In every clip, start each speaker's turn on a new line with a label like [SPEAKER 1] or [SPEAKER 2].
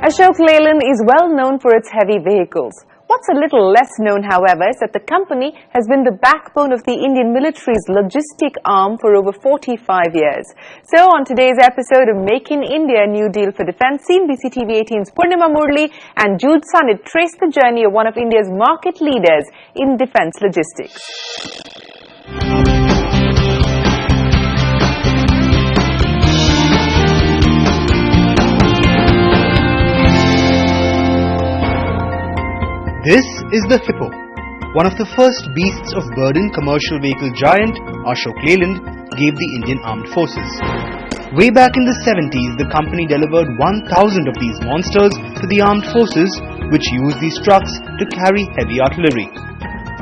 [SPEAKER 1] Ashok Leyland is well known for its heavy vehicles. What's a little less known, however, is that the company has been the backbone of the Indian military's logistic arm for over 45 years. So on today's episode of Make in India, New Deal for Defence, CNBC TV 18's Purnima Murli and Jude Sunit trace the journey of one of India's market leaders in defence logistics.
[SPEAKER 2] This is the Hippo, one of the first beasts of burden commercial vehicle giant Ashok Leyland gave the Indian Armed Forces. Way back in the 70s, the company delivered 1,000 of these monsters to the Armed Forces, which used these trucks to carry heavy artillery.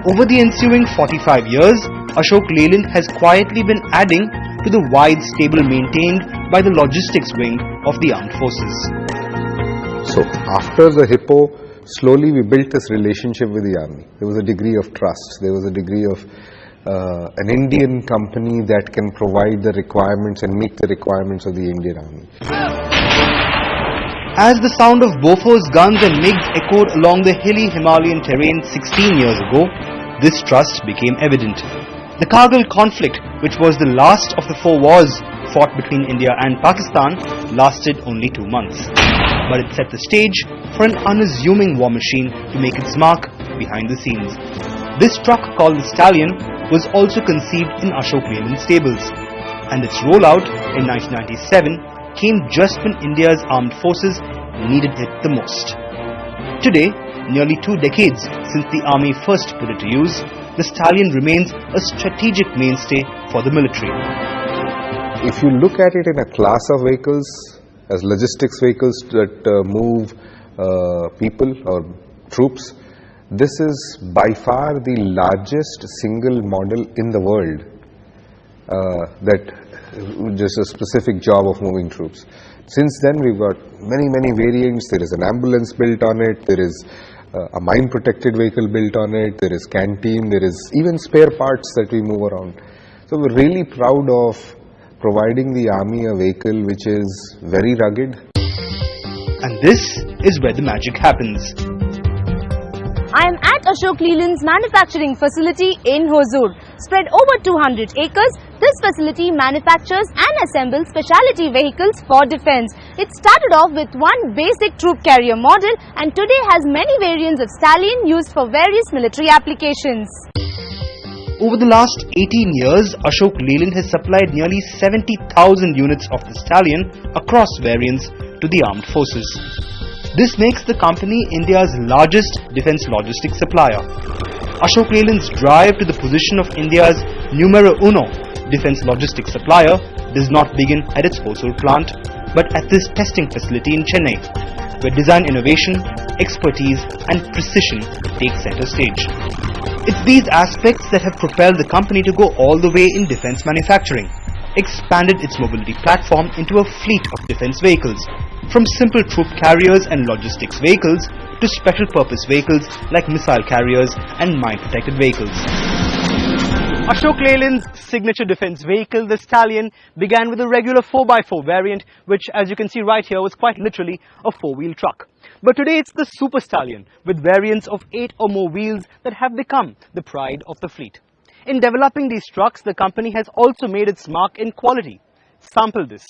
[SPEAKER 2] Over the ensuing 45 years, Ashok Leyland has quietly been adding to the wide stable maintained by the logistics wing of the Armed Forces.
[SPEAKER 3] So after the Hippo, slowly we built this relationship with the army. There was a degree of trust. There was a degree of an Indian company that can provide the requirements and meet the requirements of the Indian army.
[SPEAKER 2] As the sound of Bofors guns and MiGs echoed along the hilly Himalayan terrain 16 years ago, this trust became evident. The Kargil conflict, which was the last of the 4 wars fought between India and Pakistan, lasted only 2 months. But it set the stage for an unassuming war machine to make its mark behind the scenes. This truck, called the Stallion, was also conceived in Ashok Leyland stables, and its rollout in 1997 came just when India's armed forces needed it the most. Today, nearly 2 decades since the army first put it to use, the Stallion remains a strategic mainstay for the military.
[SPEAKER 3] If you look at it in a class of vehicles, as logistics vehicles that move people or troops, this is by far the largest single model in the world that just a specific job of moving troops. Since then we've got many variants. There is an ambulance built on it, there is a mine protected vehicle built on it, there is canteen, there is even spare parts that we move around. So we're really proud of providing the army a vehicle which is very rugged.
[SPEAKER 2] And this is where the magic happens.
[SPEAKER 4] I am at Ashok Leyland's manufacturing facility in Hosur. Spread over 200 acres, this facility manufactures and assembles specialty vehicles for defence. It started off with one basic troop carrier model and today has many variants of Stallion used for various military applications.
[SPEAKER 2] Over the last 18 years, Ashok Leyland has supplied nearly 70,000 units of the Stallion across variants to the armed forces. This makes the company India's largest defence logistics supplier. Ashok Leyland's drive to the position of India's numero uno defence logistics supplier does not begin at its Hosur plant, but at this testing facility in Chennai, where design innovation, expertise and precision take centre stage. It's these aspects that have propelled the company to go all the way in defence manufacturing, expanded its mobility platform into a fleet of defence vehicles, from simple troop carriers and logistics vehicles to special purpose vehicles like missile carriers and mine protected vehicles. Ashok Leyland's signature defence vehicle, the Stallion, began with a regular 4x4 variant, which, as you can see right here, was quite literally a 4-wheel truck. But today it's the Super Stallion, with variants of 8 or more wheels that have become the pride of the fleet. In developing these trucks, the company has also made its mark in quality. Sample this.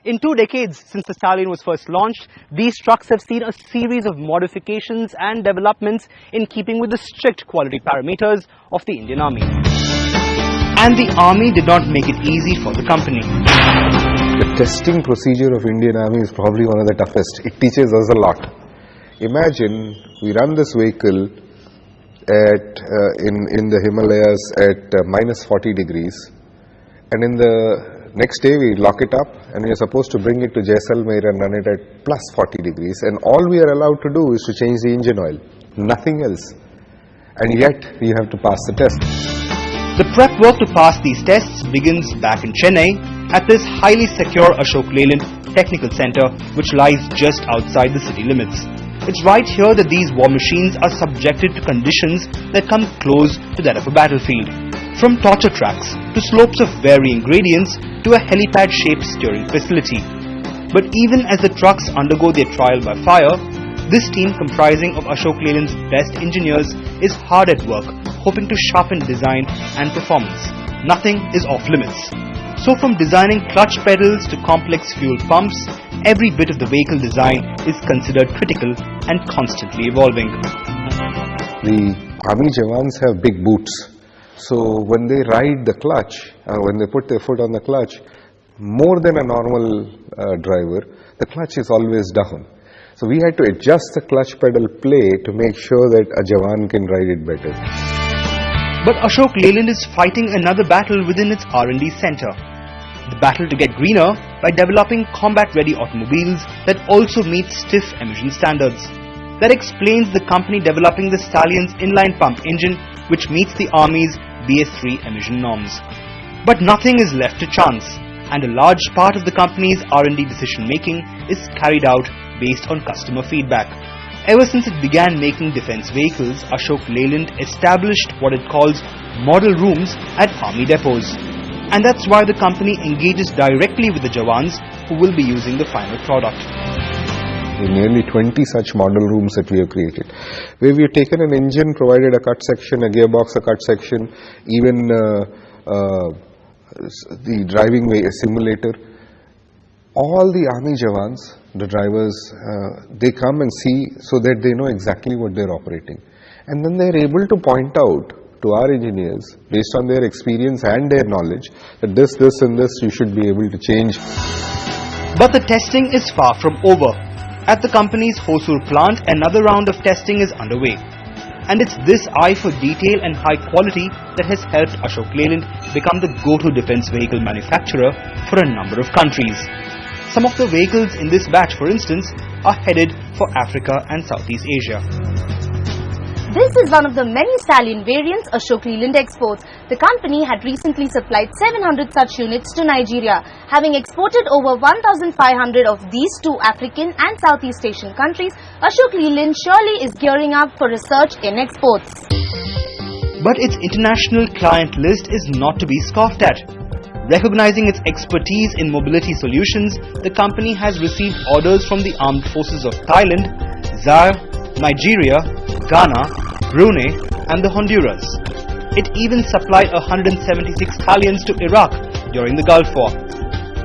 [SPEAKER 2] In 2 decades since the Stallion was first launched, these trucks have seen a series of modifications and developments in keeping with the strict quality parameters of the Indian Army. And the Army did not make it easy for the company.
[SPEAKER 3] The testing procedure of Indian Army is probably one of the toughest. It teaches us a lot. Imagine we run this vehicle in the Himalayas at minus 40 degrees, and in the next day we lock it up and we are supposed to bring it to Jaisalmer and run it at plus 40 degrees, and all we are allowed to do is to change the engine oil, nothing else, and yet you have to pass the test.
[SPEAKER 2] The prep work to pass these tests begins back in Chennai at this highly secure Ashok Leyland Technical Centre, which lies just outside the city limits. It's right here that these war machines are subjected to conditions that come close to that of a battlefield. From torture tracks to slopes of varying gradients to a helipad-shaped steering facility. But even as the trucks undergo their trial by fire, this team comprising of Ashok Leyland's best engineers is hard at work, hoping to sharpen design and performance. Nothing is off limits. So from designing clutch pedals to complex fuel pumps, every bit of the vehicle design is considered critical and constantly evolving.
[SPEAKER 3] The army jawans have big boots. So when they ride the clutch, when they put their foot on the clutch, more than a normal driver, the clutch is always down. So we had to adjust the clutch pedal play to make sure that a jawan can ride it better.
[SPEAKER 2] But Ashok Leyland is fighting another battle within its R&D center. The battle to get greener by developing combat-ready automobiles that also meet stiff emission standards. That explains the company developing the Stallion's inline pump engine, which meets the Army's BS3 emission norms. But nothing is left to chance, and a large part of the company's R&D decision-making is carried out based on customer feedback. Ever since it began making defense vehicles, Ashok Leyland established what it calls model rooms at army depots. And that's why the company engages directly with the Jawans who will be using the final product.
[SPEAKER 3] There are nearly 20 such model rooms that we have created, where we have taken an engine, provided a cut section, a gearbox, a cut section, even the driving simulator. All the army Jawans, the drivers, they come and see so that they know exactly what they're operating. And then they're able to point out to our engineers, based on their experience and their knowledge, that this and this you should be able to change.
[SPEAKER 2] But the testing is far from over. At the company's Hosur plant, another round of testing is underway. And it's this eye for detail and high quality that has helped Ashok Leyland become the go-to defense vehicle manufacturer for a number of countries. Some of the vehicles in this batch, for instance, are headed for Africa and Southeast Asia.
[SPEAKER 4] This is one of the many Stallion variants Ashok Leyland exports. The company had recently supplied 700 such units to Nigeria. Having exported over 1,500 of these to African and Southeast Asian countries, Ashok Leyland surely is gearing up for a surge in exports.
[SPEAKER 2] But its international client list is not to be scoffed at. Recognizing its expertise in mobility solutions, the company has received orders from the armed forces of Thailand, Zaire, Nigeria, Ghana, Brunei and the Honduras. It even supplied 176 Stallions to Iraq during the Gulf War.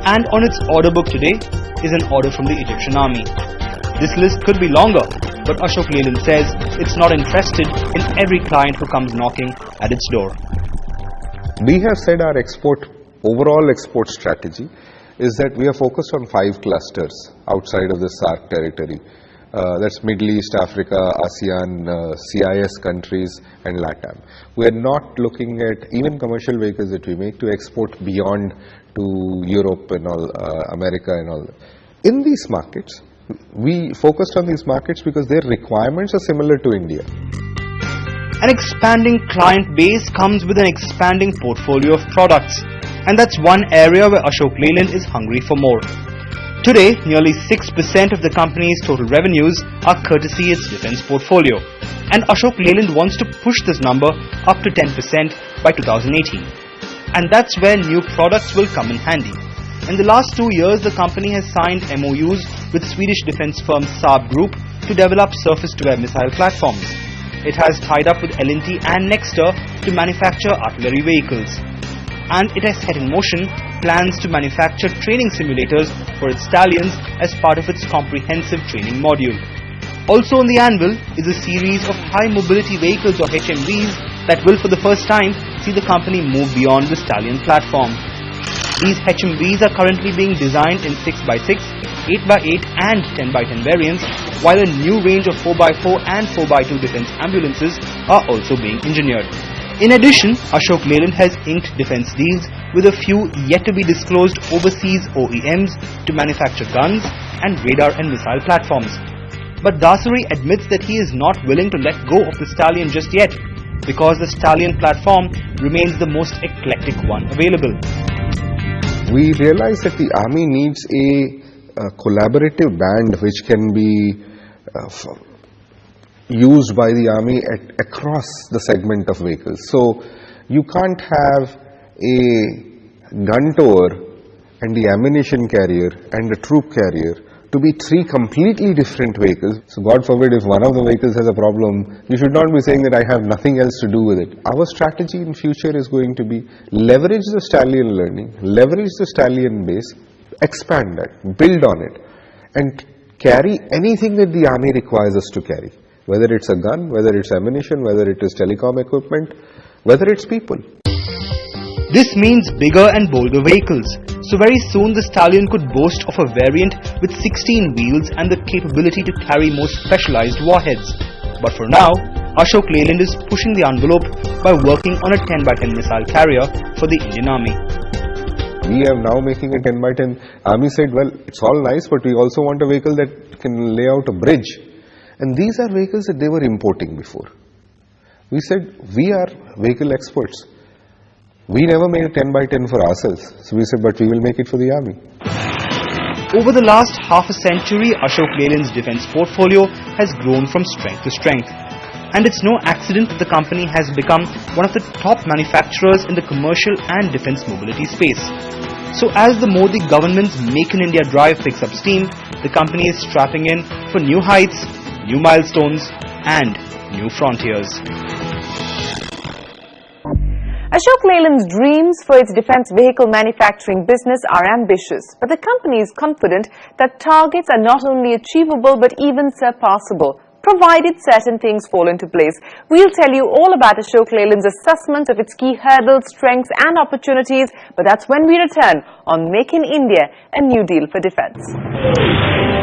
[SPEAKER 2] And on its order book today is an order from the Egyptian army. This list could be longer, but Ashok Leyland says it's not interested in every client who comes knocking at its door.
[SPEAKER 3] We have said our overall export strategy is that we are focused on 5 clusters outside of the SAARC territory. That's Middle East, Africa, ASEAN, CIS countries and LATAM. We are not looking at even commercial vehicles that we make to export beyond to Europe and all, America and all. In these markets, we focused on these markets because their requirements are similar to India.
[SPEAKER 2] An expanding client base comes with an expanding portfolio of products. And that's one area where Ashok Leyland is hungry for more. Today, nearly 6% of the company's total revenues are courtesy its defense portfolio. And Ashok Leyland wants to push this number up to 10% by 2018. And that's where new products will come in handy. In the last 2 years, the company has signed MOUs with Swedish defense firm Saab Group to develop surface-to-air missile platforms. It has tied up with L&T and Nexter to manufacture artillery vehicles. And it has set in motion plans to manufacture training simulators for its Stallions as part of its comprehensive training module. Also on the anvil is a series of high mobility vehicles or HMVs that will for the first time see the company move beyond the Stallion platform. These HMVs are currently being designed in 6x6, 8x8 and 10x10 variants, while a new range of 4x4 and 4x2 defense ambulances are also being engineered. In addition, Ashok Leyland has inked defense deals with a few yet to be disclosed overseas OEMs to manufacture guns and radar and missile platforms. But Dasari admits that he is not willing to let go of the Stallion just yet, because the Stallion platform remains the most eclectic one available.
[SPEAKER 3] We realize that the army needs a collaborative band which can be used by the army across the segment of vehicles. So you can't have a gun tower and the ammunition carrier and the troop carrier to be three completely different vehicles. So God forbid if one of the vehicles has a problem, you should not be saying that I have nothing else to do with it. Our strategy in future is going to be leverage the Stallion learning, leverage the Stallion base, expand that, build on it, and carry anything that the army requires us to carry. Whether it's a gun, whether it's ammunition, whether it is telecom equipment, whether it's people.
[SPEAKER 2] This means bigger and bolder vehicles. So very soon the Stallion could boast of a variant with 16 wheels and the capability to carry more specialized warheads. But for now, Ashok Leyland is pushing the envelope by working on a 10x10 missile carrier for the Indian Army.
[SPEAKER 3] We are now making a 10x10. Army said, well, it's all nice, but we also want a vehicle that can lay out a bridge. And these are vehicles that they were importing before. We said, we are vehicle experts. We never made a 10x10 for ourselves. So we said, but we will make it for the army.
[SPEAKER 2] Over the last half a century, Ashok Leyland's defense portfolio has grown from strength to strength. And it's no accident that the company has become one of the top manufacturers in the commercial and defense mobility space. So as the Modi government's Make in India drive picks up steam, the company is strapping in for new heights, new milestones and new frontiers.
[SPEAKER 1] Ashok Leyland's dreams for its defense vehicle manufacturing business are ambitious, but the company is confident that targets are not only achievable but even surpassable, provided certain things fall into place. We'll tell you all about Ashok Leyland's assessment of its key hurdles, strengths and opportunities, but that's when we return on Make in India, a new deal for defense.